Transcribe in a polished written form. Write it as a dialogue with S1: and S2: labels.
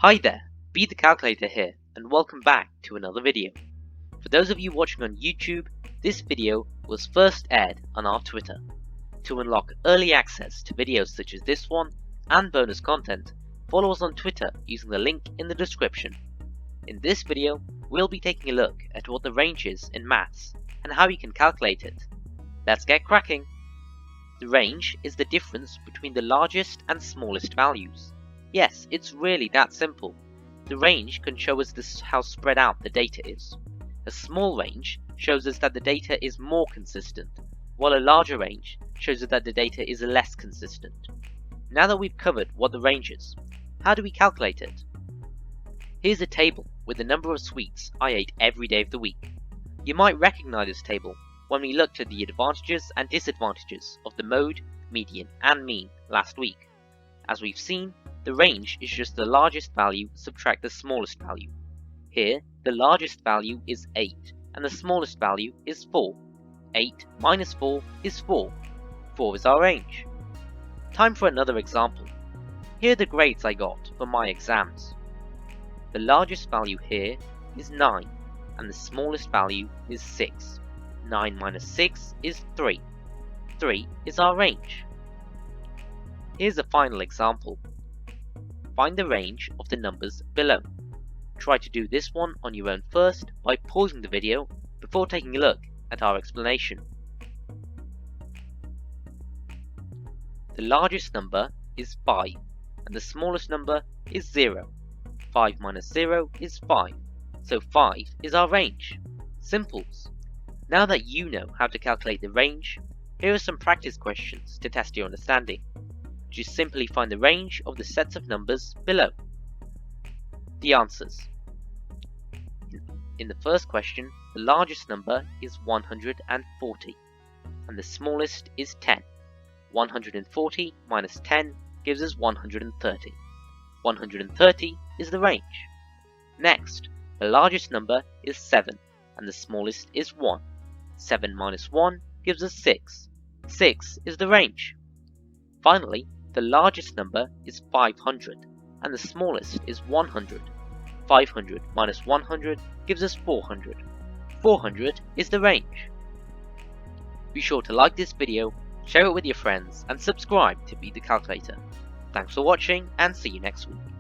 S1: Hi there, Be the Calculator here, and welcome back to another video. For those of you watching on YouTube, this video was first aired on our Twitter. To unlock early access to videos such as this one, and bonus content, follow us on Twitter using the link in the description. In this video, we'll be taking a look at what the range is in maths, and how you can calculate it. Let's get cracking! The range is the difference between the largest and smallest values. Yes, it's really that simple. The range can show us how spread out the data is. A small range shows us that the data is more consistent, while a larger range shows us that the data is less consistent. Now that we've covered what the range is, how do we calculate it? Here's a table with the number of sweets I ate every day of the week. You might recognize this table when we looked at the advantages and disadvantages of the mode, median, and mean last week. As we've seen, the range is just the largest value subtract the smallest value. Here, the largest value is 8, and the smallest value is 4. 8 minus 4 is 4. 4 is our range. Time for another example. Here are the grades I got for my exams. The largest value here is 9, and the smallest value is 6. 9 minus 6 is 3. 3 is our range. Here's a final example. Find the range of the numbers below. Try to do this one on your own first by pausing the video before taking a look at our explanation. The largest number is 5, and the smallest number is 0. 5 minus 0 is 5, so 5 is our range. Simples. Now that you know how to calculate the range, here are some practice questions to test your understanding. Just simply find the range of the sets of numbers below. The answers. In the first question, the largest number is 140, and the smallest is 10. 140 minus 10 gives us 130. 130 is the range. Next, the largest number is 7, and the smallest is 1. 7 minus 1 gives us 6. 6 is the range. Finally, the largest number is 500, and the smallest is 100. 500 minus 100 gives us 400. 400 is the range. Be sure to like this video, share it with your friends, and subscribe to Be the Calculator. Thanks for watching, and see you next week.